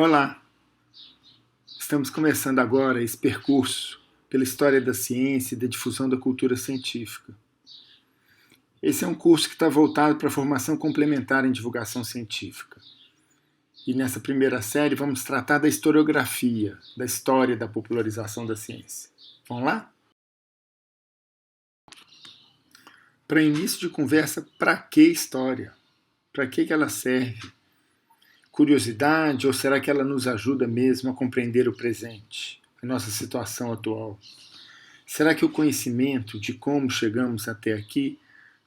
Olá! Estamos começando agora esse percurso pela história da ciência e da difusão da cultura científica. Esse é um curso que está voltado para a formação complementar em divulgação científica. E nessa primeira série vamos tratar da historiografia, da história da popularização da ciência. Vamos lá? Para início de conversa, para que história? Para que ela serve? Curiosidade ou será que ela nos ajuda mesmo a compreender o presente, a nossa situação atual? Será que o conhecimento de como chegamos até aqui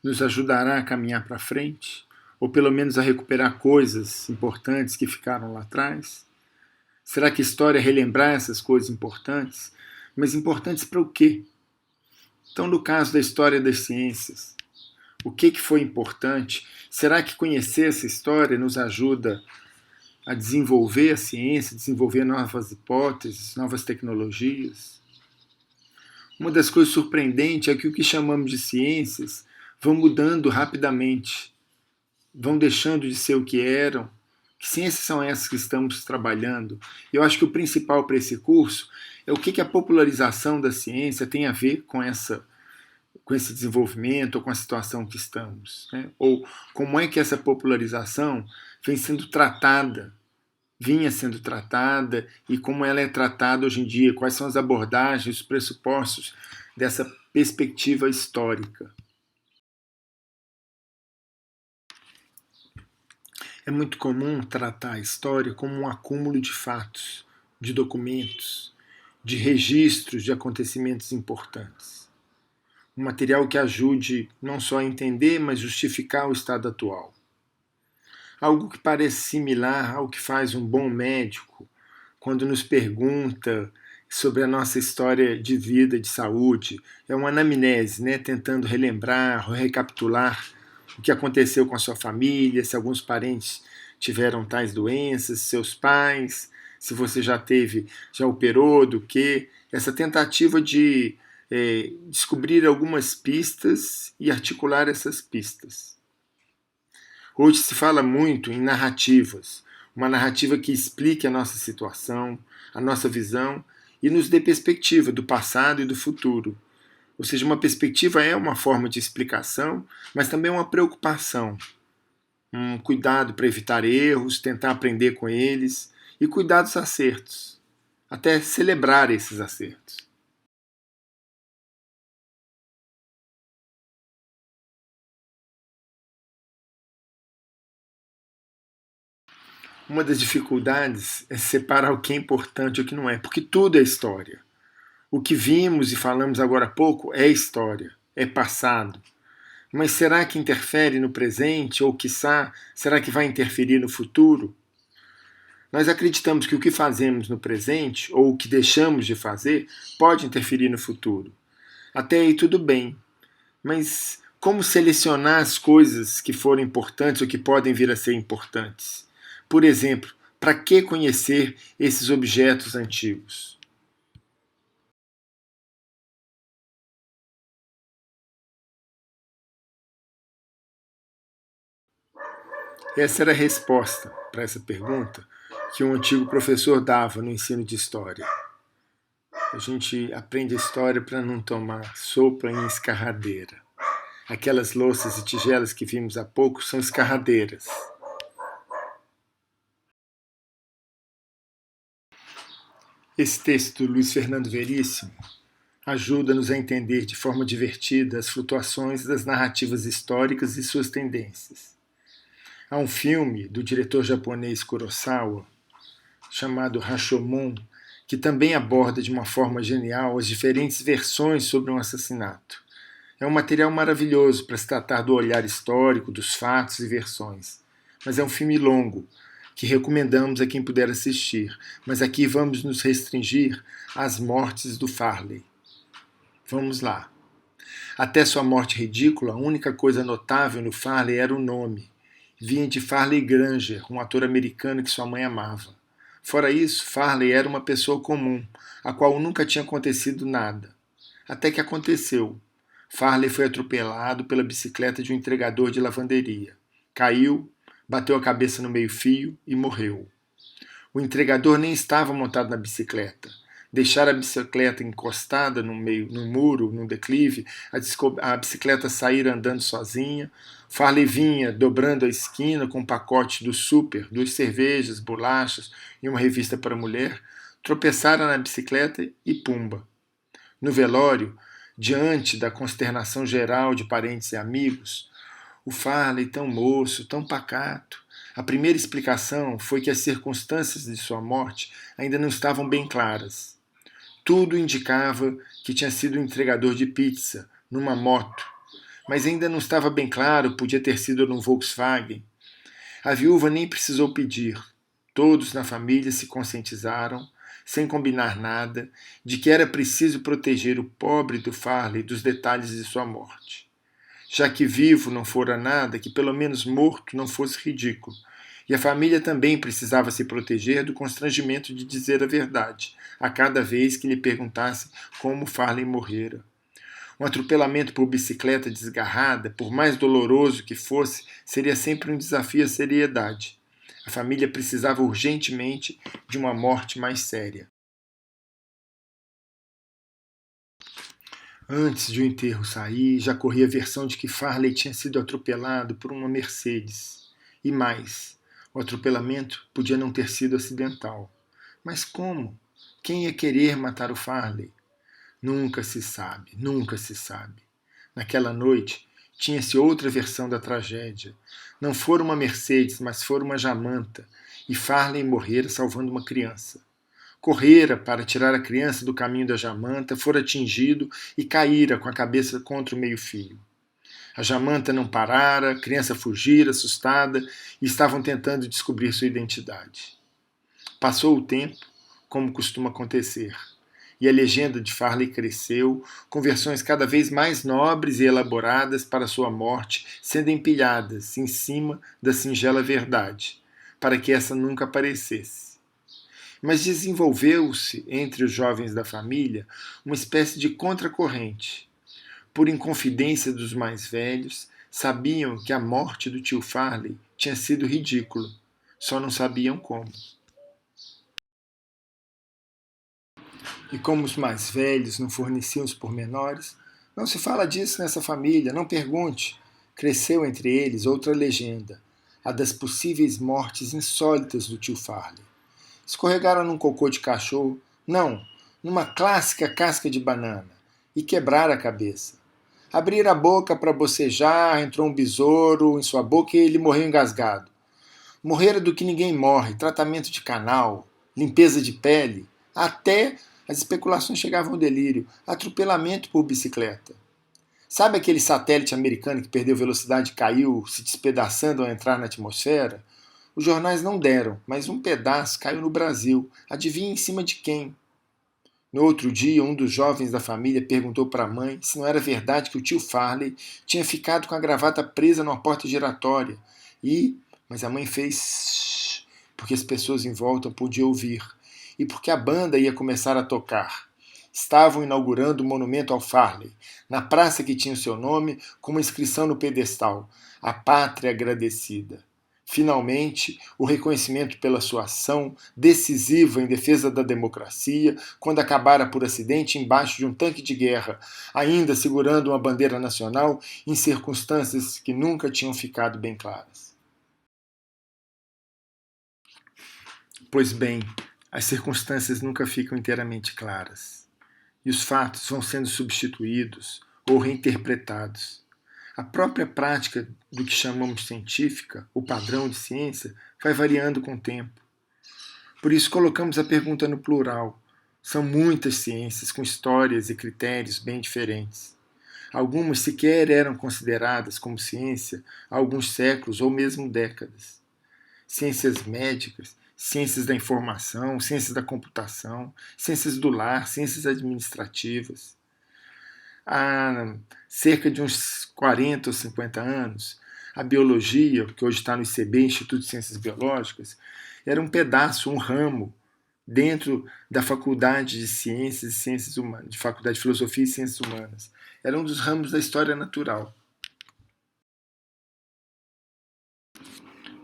nos ajudará a caminhar para frente? Ou pelo menos a recuperar coisas importantes que ficaram lá atrás? Será que a história é relembrar essas coisas importantes? Mas importantes para o quê? Então, no caso da história das ciências, o que foi importante? Será que conhecer essa história nos ajuda a desenvolver a ciência, desenvolver novas hipóteses, novas tecnologias? Uma das coisas surpreendentes é que o que chamamos de ciências vão mudando rapidamente, vão deixando de ser o que eram. Que ciências são essas que estamos trabalhando? Eu acho que o principal para esse curso é o que a popularização da ciência tem a ver com esse desenvolvimento ou com a situação que estamos, né? Ou como é que essa popularização vinha sendo tratada e como ela é tratada hoje em dia, quais são as abordagens, os pressupostos dessa perspectiva histórica. É muito comum tratar a história como um acúmulo de fatos, de documentos, de registros de acontecimentos importantes. Um material que ajude não só a entender, mas justificar o estado atual. Algo que parece similar ao que faz um bom médico quando nos pergunta sobre a nossa história de vida, de saúde. É uma anamnese, né? Tentando relembrar, recapitular o que aconteceu com a sua família, se alguns parentes tiveram tais doenças, seus pais, se você já operou, do que. Essa tentativa de descobrir algumas pistas e articular essas pistas. Hoje se fala muito em narrativas, uma narrativa que explique a nossa situação, a nossa visão e nos dê perspectiva do passado e do futuro. Ou seja, uma perspectiva é uma forma de explicação, mas também uma preocupação, um cuidado para evitar erros, tentar aprender com eles e cuidar dos acertos, até celebrar esses acertos. Uma das dificuldades é separar o que é importante e o que não é, porque tudo é história. O que vimos e falamos agora há pouco é história, é passado. Mas será que interfere no presente? Ou, quiçá, será que vai interferir no futuro? Nós acreditamos que o que fazemos no presente, ou o que deixamos de fazer, pode interferir no futuro. Até aí tudo bem. Mas como selecionar as coisas que foram importantes ou que podem vir a ser importantes? Por exemplo, para que conhecer esses objetos antigos? Essa era a resposta para essa pergunta que um antigo professor dava no ensino de história. A gente aprende a história para não tomar sopa em escarradeira. Aquelas louças e tigelas que vimos há pouco são escarradeiras. Esse texto do Luiz Fernando Veríssimo ajuda-nos a entender de forma divertida as flutuações das narrativas históricas e suas tendências. Há um filme do diretor japonês Kurosawa, chamado Rashomon, que também aborda de uma forma genial as diferentes versões sobre um assassinato. É um material maravilhoso para se tratar do olhar histórico, dos fatos e versões. Mas é um filme longo, que recomendamos a quem puder assistir. Mas aqui vamos nos restringir às mortes do Farley. Vamos lá. Até sua morte ridícula, a única coisa notável no Farley era o nome. Vinha de Farley Granger, um ator americano que sua mãe amava. Fora isso, Farley era uma pessoa comum, a qual nunca tinha acontecido nada. Até que aconteceu. Farley foi atropelado pela bicicleta de um entregador de lavanderia. Caiu, bateu a cabeça no meio-fio e morreu. O entregador nem estava montado na bicicleta. Deixara a bicicleta encostada no muro, num declive, a bicicleta saíra andando sozinha. Farley vinha dobrando a esquina com um pacote do super, 2 cervejas, bolachas e uma revista para mulher. Tropeçara na bicicleta e pumba. No velório, diante da consternação geral de parentes e amigos, o Farley, tão moço, tão pacato. A primeira explicação foi que as circunstâncias de sua morte ainda não estavam bem claras. Tudo indicava que tinha sido um entregador de pizza, numa moto, mas ainda não estava bem claro, podia ter sido num Volkswagen. A viúva nem precisou pedir. Todos na família se conscientizaram, sem combinar nada, de que era preciso proteger o pobre do Farley dos detalhes de sua morte. Já que vivo não fora nada, que pelo menos morto não fosse ridículo. E a família também precisava se proteger do constrangimento de dizer a verdade, a cada vez que lhe perguntasse como Farley morrera. Um atropelamento por bicicleta desgarrada, por mais doloroso que fosse, seria sempre um desafio à seriedade. A família precisava urgentemente de uma morte mais séria. Antes de o enterro sair, já corria a versão de que Farley tinha sido atropelado por uma Mercedes. E mais, o atropelamento podia não ter sido acidental. Mas como? Quem ia querer matar o Farley? Nunca se sabe, nunca se sabe. Naquela noite, tinha-se outra versão da tragédia. Não fora uma Mercedes, mas fora uma Jamanta, e Farley morrera salvando uma criança. Correra para tirar a criança do caminho da Jamanta, fora atingido e caíra com a cabeça contra o meio-fio. A Jamanta não parara, a criança fugira, assustada, e estavam tentando descobrir sua identidade. Passou o tempo, como costuma acontecer, e a legenda de Farley cresceu, com versões cada vez mais nobres e elaboradas para sua morte, sendo empilhadas em cima da singela verdade, para que essa nunca aparecesse. Mas desenvolveu-se entre os jovens da família uma espécie de contracorrente. Por inconfidência dos mais velhos, sabiam que a morte do tio Farley tinha sido ridícula, só não sabiam como. E como os mais velhos não forneciam os pormenores, não se fala disso nessa família, não pergunte. Cresceu entre eles outra legenda, a das possíveis mortes insólitas do tio Farley. Escorregaram num cocô de cachorro, não, numa clássica casca de banana, e quebraram a cabeça. Abriram a boca para bocejar, entrou um besouro em sua boca e ele morreu engasgado. Morrera do que ninguém morre, tratamento de canal, limpeza de pele, até as especulações chegavam ao delírio, atropelamento por bicicleta. Sabe aquele satélite americano que perdeu velocidade e caiu, se despedaçando ao entrar na atmosfera? Os jornais não deram, mas um pedaço caiu no Brasil. Adivinha em cima de quem? No outro dia, um dos jovens da família perguntou para a mãe se não era verdade que o tio Farley tinha ficado com a gravata presa numa porta giratória. Mas a mãe fez porque as pessoas em volta podiam ouvir e porque a banda ia começar a tocar. Estavam inaugurando o monumento ao Farley, na praça que tinha o seu nome, com uma inscrição no pedestal: A Pátria Agradecida. Finalmente, o reconhecimento pela sua ação decisiva em defesa da democracia, quando acabara por acidente embaixo de um tanque de guerra, ainda segurando uma bandeira nacional em circunstâncias que nunca tinham ficado bem claras. Pois bem, as circunstâncias nunca ficam inteiramente claras, e os fatos vão sendo substituídos ou reinterpretados. A própria prática do que chamamos científica, o padrão de ciência, vai variando com o tempo. Por isso colocamos a pergunta no plural. São muitas ciências com histórias e critérios bem diferentes. Algumas sequer eram consideradas como ciência há alguns séculos ou mesmo décadas. Ciências médicas, ciências da informação, ciências da computação, ciências do lar, ciências administrativas. Há cerca de uns 40 ou 50 anos, a biologia, que hoje está no ICB, Instituto de Ciências Biológicas, era um pedaço, um ramo, dentro da Faculdade de Ciências e Ciências Humanas, de Faculdade de Filosofia e Ciências Humanas. Era um dos ramos da história natural.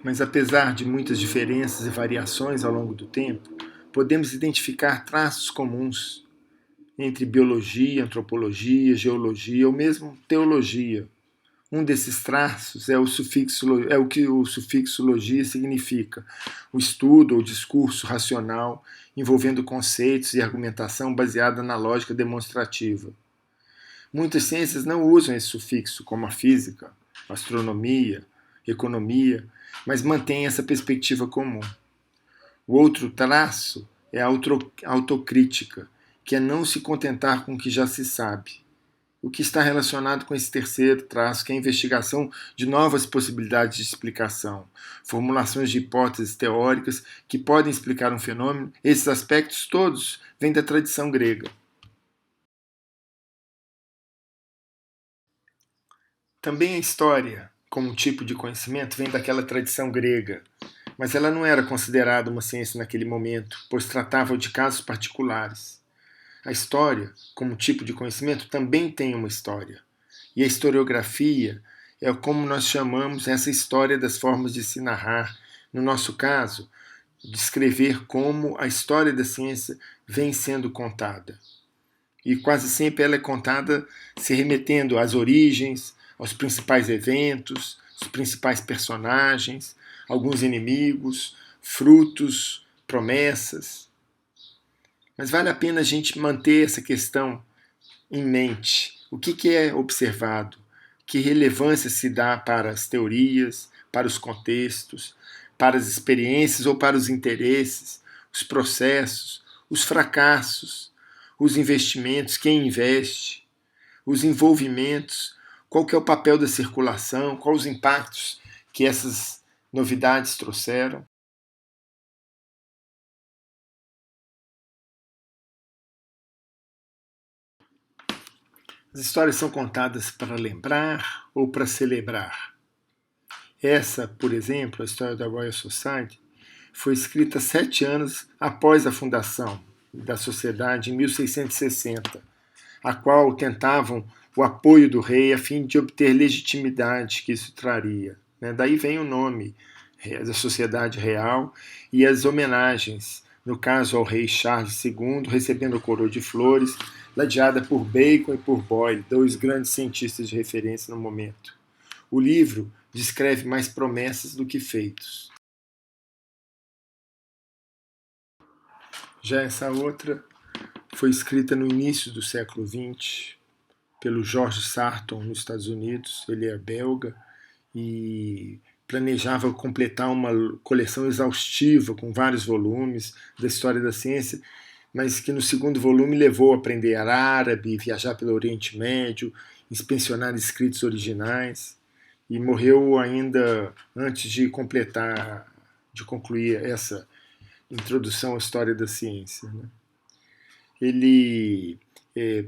Mas apesar de muitas diferenças e variações ao longo do tempo, podemos identificar traços comuns entre biologia, antropologia, geologia ou mesmo teologia. Um desses traços é o que o sufixo logia significa, o estudo ou discurso racional envolvendo conceitos e argumentação baseada na lógica demonstrativa. Muitas ciências não usam esse sufixo, como a física, a astronomia, economia, mas mantêm essa perspectiva comum. O outro traço é a autocrítica, que é não se contentar com o que já se sabe. O que está relacionado com esse terceiro traço, que é a investigação de novas possibilidades de explicação, formulações de hipóteses teóricas que podem explicar um fenômeno, esses aspectos todos vêm da tradição grega. Também a história, como um tipo de conhecimento, vem daquela tradição grega, mas ela não era considerada uma ciência naquele momento, pois tratava de casos particulares. A história, como tipo de conhecimento, também tem uma história. E a historiografia é como nós chamamos essa história das formas de se narrar, no nosso caso, descrever como a história da ciência vem sendo contada. E quase sempre ela é contada se remetendo às origens, aos principais eventos, os principais personagens, alguns inimigos, frutos, promessas. Mas vale a pena a gente manter essa questão em mente. O que é observado? Que relevância se dá para as teorias, para os contextos, para as experiências ou para os interesses, os processos, os fracassos, os investimentos, quem investe, os envolvimentos, qual que é o papel da circulação, quais os impactos que essas novidades trouxeram. As histórias são contadas para lembrar ou para celebrar. Essa, por exemplo, a história da Royal Society, foi escrita 7 anos após a fundação da sociedade, em 1660, a qual tentavam o apoio do rei a fim de obter legitimidade que isso traria. Daí vem o nome da Sociedade Real e as homenagens, no caso ao rei Charles II, recebendo a coroa de flores, ladeada por Bacon e por Boyle, dois grandes cientistas de referência no momento. O livro descreve mais promessas do que feitos. Já essa outra foi escrita no início do século XX pelo George Sarton nos Estados Unidos. Ele é belga e planejava completar uma coleção exaustiva com vários volumes da história da ciência, mas que no segundo volume levou a aprender árabe, viajar pelo Oriente Médio, inspecionar escritos originais, e morreu ainda antes de concluir essa introdução à história da ciência. Ele,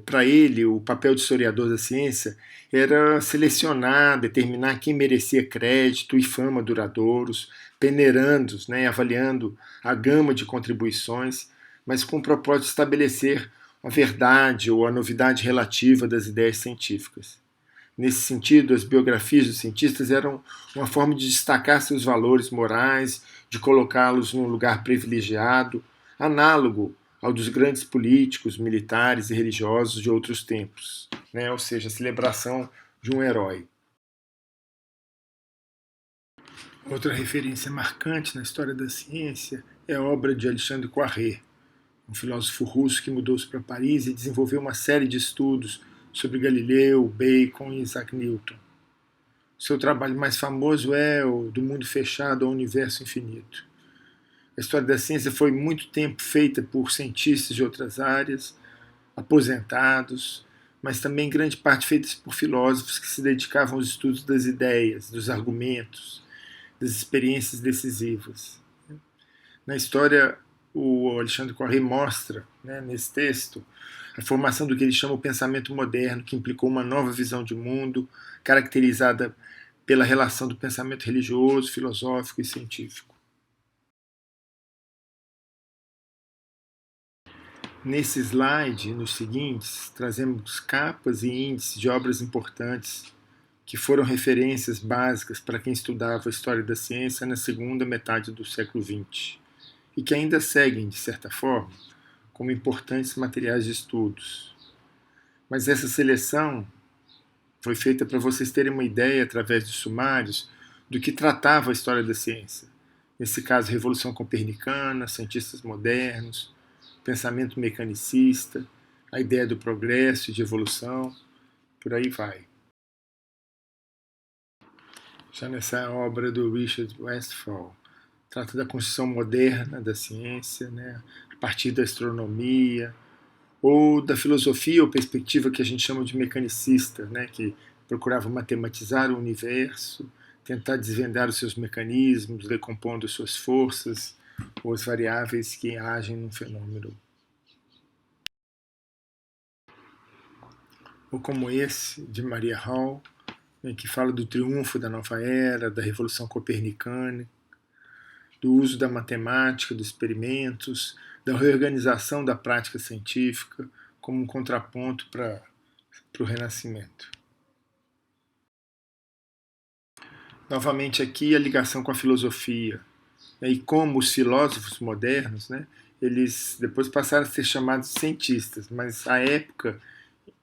para ele, o papel de historiador da ciência era selecionar, determinar quem merecia crédito e fama duradouros, peneirando, avaliando a gama de contribuições, mas com o propósito de estabelecer a verdade ou a novidade relativa das ideias científicas. Nesse sentido, as biografias dos cientistas eram uma forma de destacar seus valores morais, de colocá-los num lugar privilegiado, análogo ao dos grandes políticos, militares e religiosos de outros tempos, ou seja, a celebração de um herói. Outra referência marcante na história da ciência é a obra de Alexandre Poiré, um filósofo russo que mudou-se para Paris e desenvolveu uma série de estudos sobre Galileu, Bacon e Isaac Newton. Seu trabalho mais famoso é o Do Mundo Fechado ao Universo Infinito. A história da ciência foi muito tempo feita por cientistas de outras áreas, aposentados, mas também em grande parte feita por filósofos que se dedicavam aos estudos das ideias, dos argumentos, das experiências decisivas. Na história, o Alexandre Poiré mostra, nesse texto, a formação do que ele chama o pensamento moderno, que implicou uma nova visão de mundo, caracterizada pela relação do pensamento religioso, filosófico e científico. Nesse slide, nos seguintes, trazemos capas e índices de obras importantes que foram referências básicas para quem estudava a história da ciência na segunda metade do século XX, e que ainda seguem, de certa forma, como importantes materiais de estudos. Mas essa seleção foi feita para vocês terem uma ideia, através de sumários, do que tratava a história da ciência. Nesse caso, Revolução Copernicana, cientistas modernos, pensamento mecanicista, a ideia do progresso e de evolução, por aí vai. Já nessa obra do Richard Westphal, trata da construção moderna da ciência, né, a partir da astronomia, ou da filosofia ou perspectiva que a gente chama de mecanicista, né, que procurava matematizar o universo, tentar desvendar os seus mecanismos, decompondo suas forças ou as variáveis que agem num fenômeno. Ou como esse, de Maria Hall, né, que fala do triunfo da nova era, da revolução copernicana, do uso da matemática, dos experimentos, da reorganização da prática científica como um contraponto para o Renascimento. Novamente aqui a ligação com a filosofia, né, e como os filósofos modernos, né, eles depois passaram a ser chamados cientistas, mas à época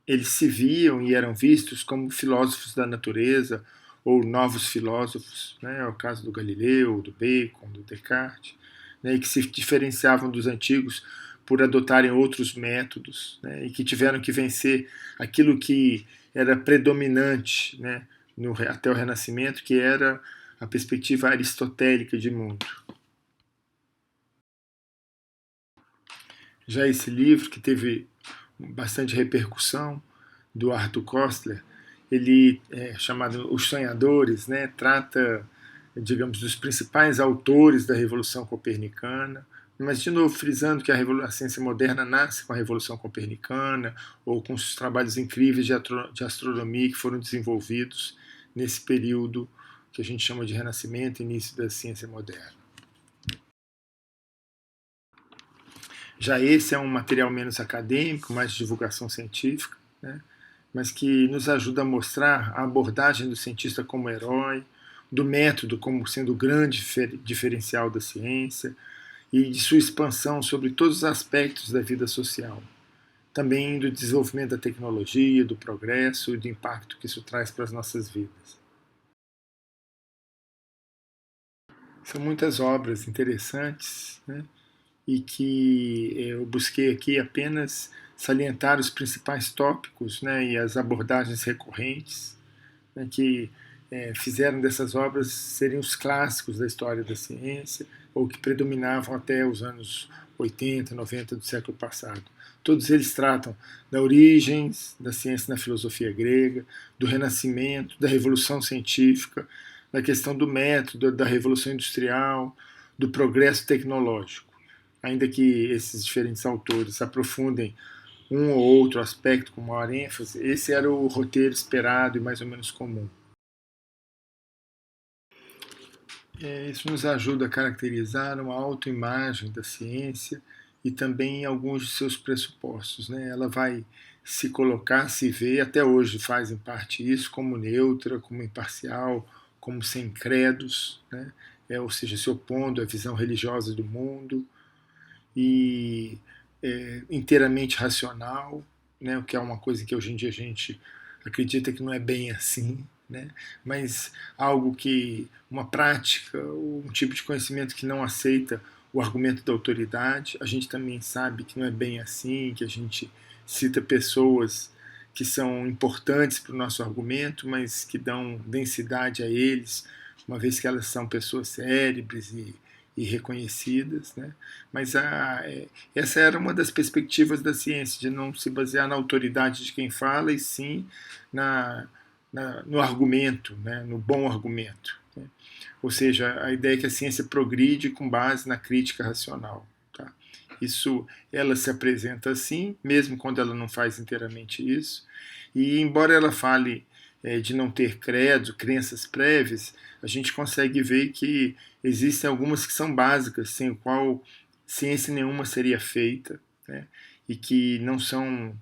eles se viam e eram vistos como filósofos da natureza ou novos filósofos, né, é o caso do Galileu, do Bacon, do Descartes, né, e que se diferenciavam dos antigos por adotarem outros métodos, né, e que tiveram que vencer aquilo que era predominante, né, até o Renascimento, que era a perspectiva aristotélica de mundo. Já esse livro, que teve bastante repercussão, do Arthur Koestler, ele é chamado Os Sonhadores, né, trata, digamos, dos principais autores da Revolução Copernicana, mas, de novo, frisando que a ciência moderna nasce com a Revolução Copernicana ou com os trabalhos incríveis de astronomia que foram desenvolvidos nesse período que a gente chama de Renascimento, início da ciência moderna. Já esse é um material menos acadêmico, mais de divulgação científica, né, mas que nos ajuda a mostrar a abordagem do cientista como herói, do método como sendo o grande diferencial da ciência e de sua expansão sobre todos os aspectos da vida social. Também do desenvolvimento da tecnologia, do progresso e do impacto que isso traz para as nossas vidas. São muitas obras interessantes, né? E que eu busquei aqui apenas salientar os principais tópicos, né, e as abordagens recorrentes, né, que fizeram dessas obras serem os clássicos da história da ciência, ou que predominavam até os anos 80, 90 do século passado. Todos eles tratam da origem da ciência na filosofia grega, do renascimento, da revolução científica, da questão do método, da revolução industrial, do progresso tecnológico. Ainda que esses diferentes autores aprofundem um ou outro aspecto com maior ênfase, esse era o roteiro esperado e mais ou menos comum. Isso nos ajuda a caracterizar uma autoimagem da ciência e também alguns de seus pressupostos, né? Ela vai se colocar, se ver, até hoje faz em parte isso, como neutra, como imparcial, como sem credos, né? Ou seja, se opondo à visão religiosa do mundo, e inteiramente racional, né, o que é uma coisa que hoje em dia a gente acredita que não é bem assim, né, mas algo que, uma prática, um tipo de conhecimento que não aceita o argumento da autoridade. A gente também sabe que não é bem assim, que a gente cita pessoas que são importantes para o nosso argumento, mas que dão densidade a eles, uma vez que elas são pessoas cérebres e reconhecidas, né? Mas essa era uma das perspectivas da ciência, de não se basear na autoridade de quem fala, e sim no argumento, né? No bom argumento. Né? Ou seja, a ideia é que a ciência progride com base na crítica racional. Tá? Isso, ela se apresenta assim, mesmo quando ela não faz inteiramente isso, e embora ela fale de não ter credo, crenças prévias, a gente consegue ver que existem algumas que são básicas, sem o qual ciência nenhuma seria feita, né? E que não são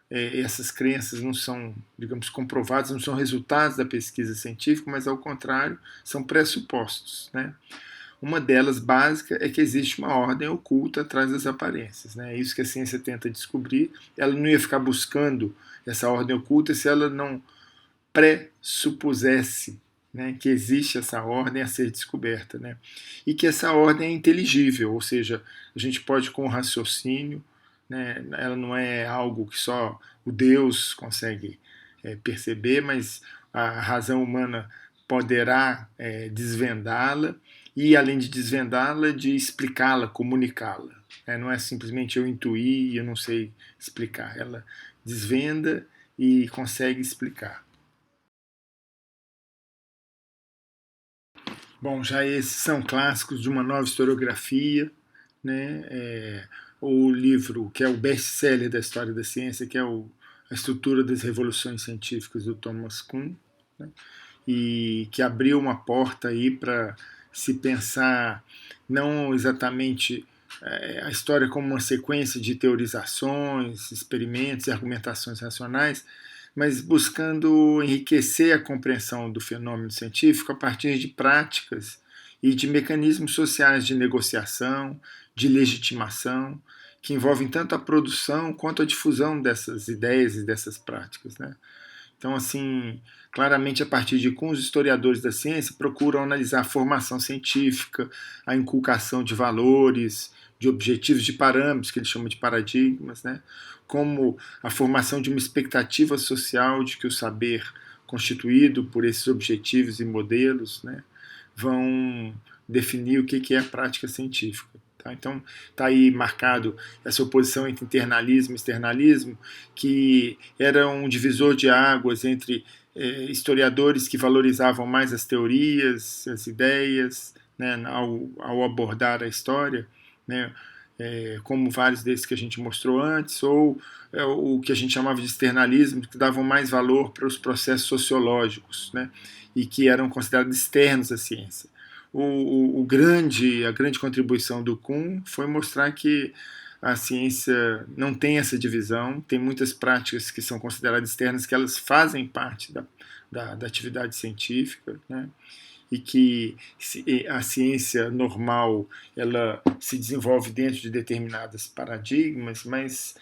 essas crenças não são, digamos, comprovadas, não são resultados da pesquisa científica, mas, ao contrário, são pressupostos, né? Uma delas, básica, é que existe uma ordem oculta atrás das aparências, né? É isso que a ciência tenta descobrir. Ela não ia ficar buscando essa ordem oculta se ela não pressupusesse, né, que existe essa ordem a ser descoberta, né, e que essa ordem é inteligível, ou seja, a gente pode com o raciocínio, né, ela não é algo que só o Deus consegue perceber, mas a razão humana poderá desvendá-la e, além de desvendá-la, de explicá-la, comunicá-la. Não é simplesmente eu intuir e eu não sei explicar. Ela desvenda e consegue explicar. Bom, já esses são clássicos de uma nova historiografia, né? O livro que é o best-seller da história da ciência, que é A Estrutura das Revoluções Científicas, do Thomas Kuhn, né? E que abriu uma porta aí para se pensar não exatamente a história como uma sequência de teorizações, experimentos e argumentações racionais, mas buscando enriquecer a compreensão do fenômeno científico a partir de práticas e de mecanismos sociais de negociação, de legitimação, que envolvem tanto a produção quanto a difusão dessas ideias e dessas práticas, né? Então, assim, claramente a partir de como os historiadores da ciência procuram analisar a formação científica, a inculcação de valores, de objetivos, de parâmetros, que eles chamam de paradigmas, né? Como a formação de uma expectativa social de que o saber constituído por esses objetivos e modelos, né, vão definir o que é a prática científica. Tá? Então, está aí marcado essa oposição entre internalismo e externalismo, que era um divisor de águas entre historiadores que valorizavam mais as teorias, as ideias, né, ao abordar a história, né, como vários desses que a gente mostrou antes, ou o que a gente chamava de externalismo, que davam mais valor para os processos sociológicos, né, e que eram considerados externos à ciência. A grande contribuição do Kuhn foi mostrar que a ciência não tem essa divisão, tem muitas práticas que são consideradas externas, que elas fazem parte da atividade científica, né? E que a ciência normal ela se desenvolve dentro de determinados paradigmas, mas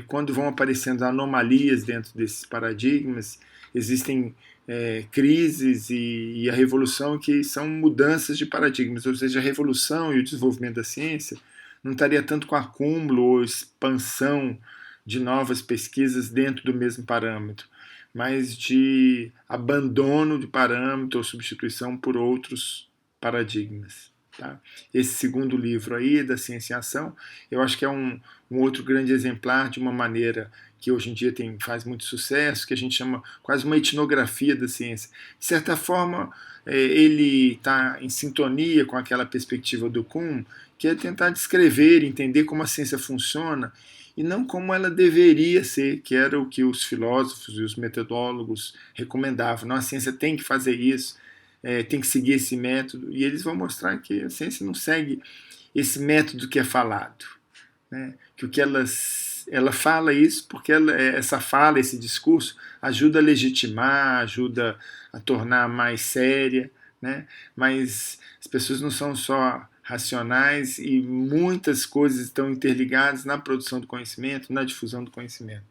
quando vão aparecendo anomalias dentro desses paradigmas, existem crises e a revolução que são mudanças de paradigmas, ou seja, a revolução e o desenvolvimento da ciência não estaria tanto com acúmulo ou expansão de novas pesquisas dentro do mesmo parâmetro, mas de abandono de parâmetro ou substituição por outros paradigmas. Tá? Esse segundo livro aí, da Ciência em Ação, eu acho que é um outro grande exemplar de uma maneira que hoje em dia faz muito sucesso, que a gente chama quase uma etnografia da ciência. De certa forma, ele está em sintonia com aquela perspectiva do Kuhn, que é tentar descrever, entender como a ciência funciona e não como ela deveria ser, que era o que os filósofos e os metodólogos recomendavam. Não, a ciência tem que fazer isso, tem que seguir esse método, e eles vão mostrar que a ciência não segue esse método que é falado, né? Que o que ela fala isso porque essa fala, esse discurso, ajuda a legitimar, ajuda a tornar mais séria, né? Mas as pessoas não são só racionais e muitas coisas estão interligadas na produção do conhecimento, na difusão do conhecimento.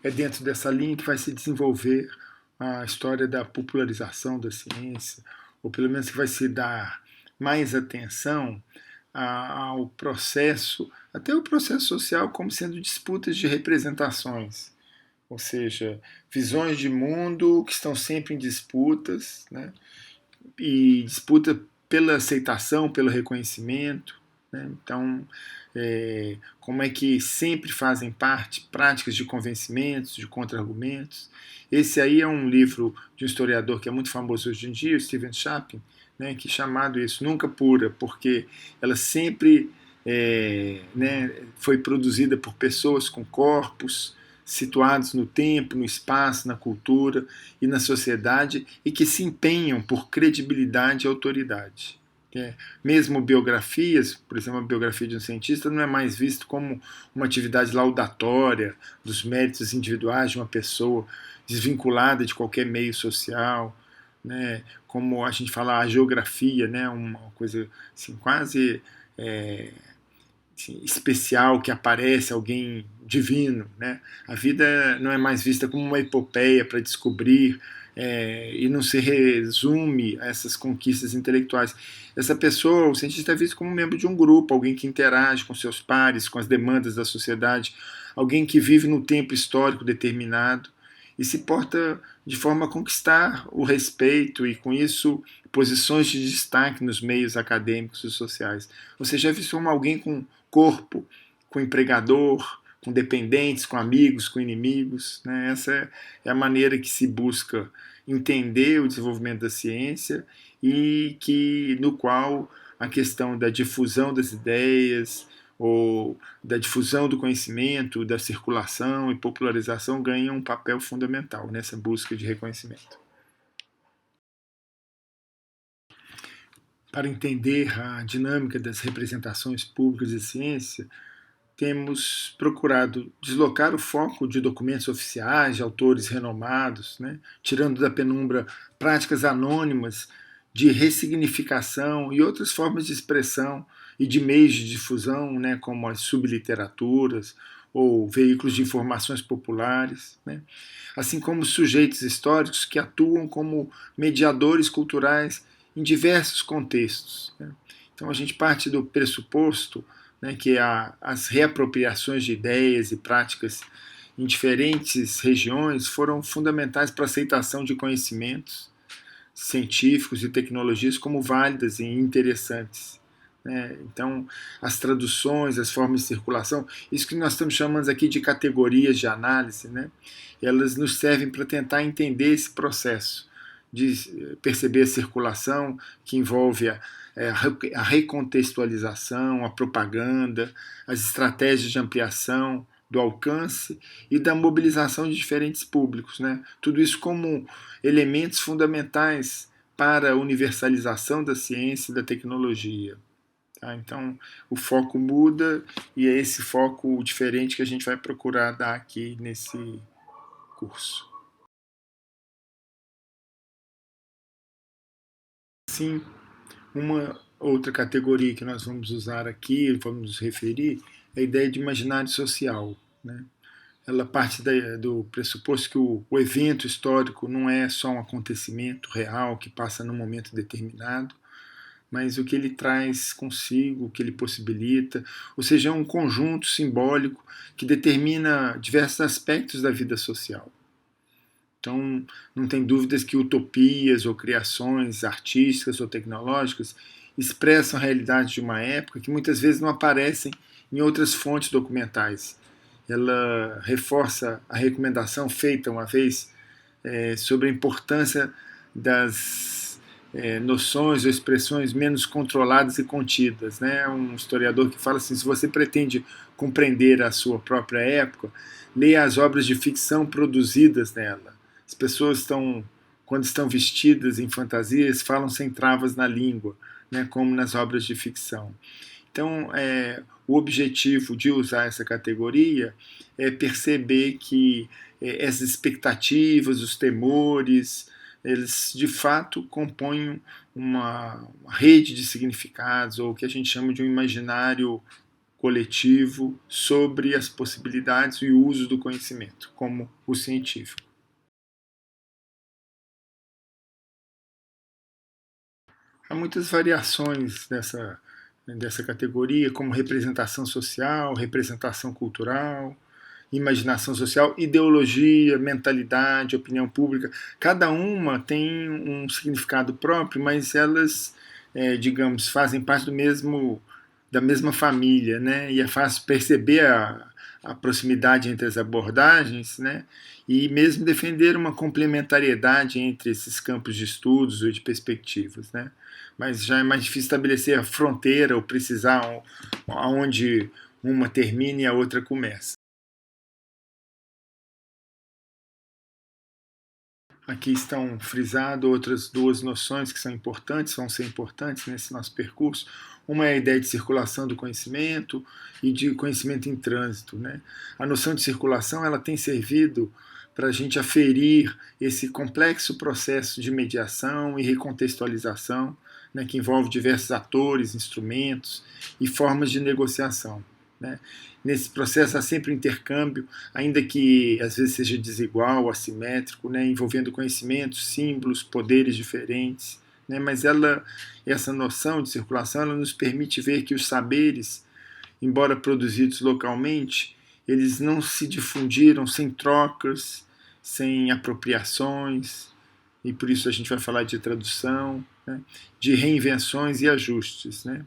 É dentro dessa linha que vai se desenvolver a história da popularização da ciência, ou pelo menos que vai se dar mais atenção ao processo, até o processo social, como sendo disputas de representações, ou seja, visões de mundo que estão sempre em disputas, né? E disputa pela aceitação, pelo reconhecimento, né? Então, como é que sempre fazem parte práticas de convencimentos, de contra-argumentos. Esse aí é um livro de um historiador que é muito famoso hoje em dia, o Stephen Shapin, né, que é chamado isso Nunca Pura, porque ela sempre né, foi produzida por pessoas com corpos situados no tempo, no espaço, na cultura e na sociedade, e que se empenham por credibilidade e autoridade. Mesmo biografias, por exemplo, a biografia de um cientista não é mais visto como uma atividade laudatória dos méritos individuais de uma pessoa, desvinculada de qualquer meio social, né? Como a gente fala a geografia, né? Uma coisa assim, quase assim, especial, que aparece alguém divino. Né? A vida não é mais vista como uma epopeia para descobrir, e não se resume a essas conquistas intelectuais. Essa pessoa, o cientista, é visto como um membro de um grupo, alguém que interage com seus pares, com as demandas da sociedade, alguém que vive no tempo histórico determinado e se porta de forma a conquistar o respeito e, com isso, posições de destaque nos meios acadêmicos e sociais. Ou seja, é visto como alguém com corpo, com empregador, com dependentes, com amigos, com inimigos. Né? Essa é a maneira que se busca entender o desenvolvimento da ciência e que no qual a questão da difusão das ideias ou da difusão do conhecimento, da circulação e popularização ganha um papel fundamental nessa busca de reconhecimento. Para entender a dinâmica das representações públicas de ciência, temos procurado deslocar o foco de documentos oficiais, de autores renomados, né, tirando da penumbra práticas anônimas de ressignificação e outras formas de expressão e de meios de difusão, né, como as subliteraturas ou veículos de informações populares, né, assim como sujeitos históricos que atuam como mediadores culturais em diversos contextos. Né. Então a gente parte do pressuposto, né, que as reapropriações de ideias e práticas em diferentes regiões foram fundamentais para a aceitação de conhecimentos científicos e tecnologias como válidas e interessantes. Né? Então, as traduções, as formas de circulação, isso que nós estamos chamando aqui de categorias de análise, né? Elas nos servem para tentar entender esse processo de perceber a circulação, que envolve a recontextualização, a propaganda, as estratégias de ampliação do alcance e da mobilização de diferentes públicos. Né? Tudo isso como elementos fundamentais para a universalização da ciência e da tecnologia. Tá? Então, o foco muda e é esse foco diferente que a gente vai procurar dar aqui nesse curso. Sim, uma outra categoria que nós vamos usar aqui, vamos nos referir, é a ideia de imaginário social. Né? Ela parte do pressuposto que o evento histórico não é só um acontecimento real que passa num momento determinado, mas o que ele traz consigo, o que ele possibilita, ou seja, é um conjunto simbólico que determina diversos aspectos da vida social. Então, não tem dúvidas que utopias ou criações artísticas ou tecnológicas expressam a realidade de uma época que muitas vezes não aparecem em outras fontes documentais. Ela reforça a recomendação feita uma vez sobre a importância das noções ou expressões menos controladas e contidas. Né? Um historiador que fala assim: se você pretende compreender a sua própria época, leia as obras de ficção produzidas nela. As pessoas estão, quando estão vestidas em fantasias, falam sem travas na língua, né? Como nas obras de ficção. Então, o objetivo de usar essa categoria é perceber que essas expectativas, os temores, eles de fato compõem uma rede de significados, ou o que a gente chama de um imaginário coletivo sobre as possibilidades e o uso do conhecimento, como o científico. Há muitas variações dessa categoria, como representação social, representação cultural, imaginação social, ideologia, mentalidade, opinião pública. Cada uma tem um significado próprio, mas elas, digamos, fazem parte da mesma família, né? E é fácil perceber a proximidade entre as abordagens, né? E mesmo defender uma complementariedade entre esses campos de estudos ou de perspectivas, né? Mas já é mais difícil estabelecer a fronteira ou precisar aonde uma termina e a outra começa. Aqui estão frisadas outras duas noções que são importantes, vão ser importantes nesse nosso percurso. Uma é a ideia de circulação do conhecimento e de conhecimento em trânsito, né? A noção de circulação ela tem servido para a gente aferir esse complexo processo de mediação e recontextualização, né, que envolve diversos atores, instrumentos e formas de negociação, né? Nesse processo há sempre um intercâmbio, ainda que às vezes seja desigual, assimétrico, né, envolvendo conhecimentos, símbolos, poderes diferentes, né, mas essa noção de circulação ela nos permite ver que os saberes, embora produzidos localmente, eles não se difundiram sem trocas, sem apropriações, e por isso a gente vai falar de tradução, né, de reinvenções e ajustes, né.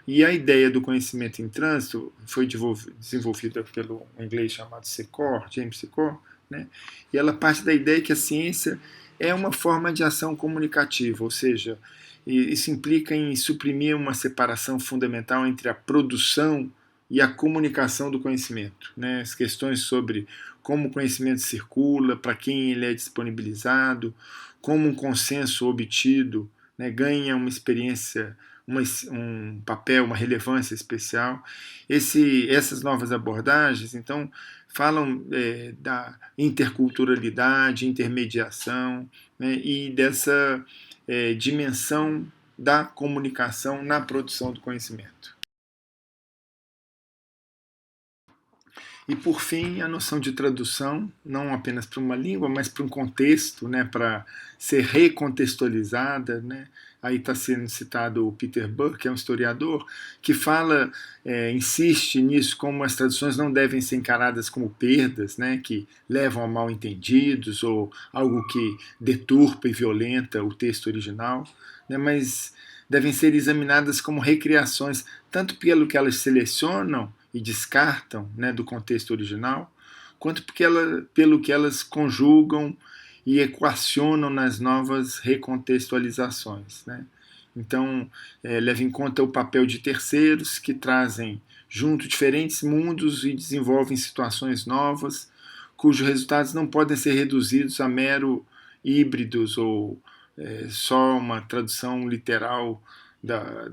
E a ideia do conhecimento em trânsito foi desenvolvida pelo inglês chamado Secor, James Secor, né? E ela parte da ideia que a ciência é uma forma de ação comunicativa, ou seja, isso implica em suprimir uma separação fundamental entre a produção e a comunicação do conhecimento, né? As questões sobre como o conhecimento circula, para quem ele é disponibilizado, como um consenso obtido, né, ganha uma experiência, um papel, uma relevância especial. Essas novas abordagens, então, falam da interculturalidade, intermediação, né, e dessa dimensão da comunicação na produção do conhecimento. E, por fim, a noção de tradução, não apenas para uma língua, mas para um contexto, né, para ser recontextualizada. Né? Aí está sendo citado o Peter Burke, que é um historiador, que fala, insiste nisso, como as traduções não devem ser encaradas como perdas, né, que levam a mal entendidos ou algo que deturpa e violenta o texto original, né, mas devem ser examinadas como recriações, tanto pelo que elas selecionam e descartam, né, do contexto original, quanto pelo que elas conjugam e equacionam nas novas recontextualizações. Né? Então, leva em conta o papel de terceiros que trazem junto diferentes mundos e desenvolvem situações novas, cujos resultados não podem ser reduzidos a mero híbridos ou só uma tradução literal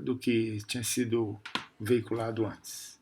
do que tinha sido veiculado antes.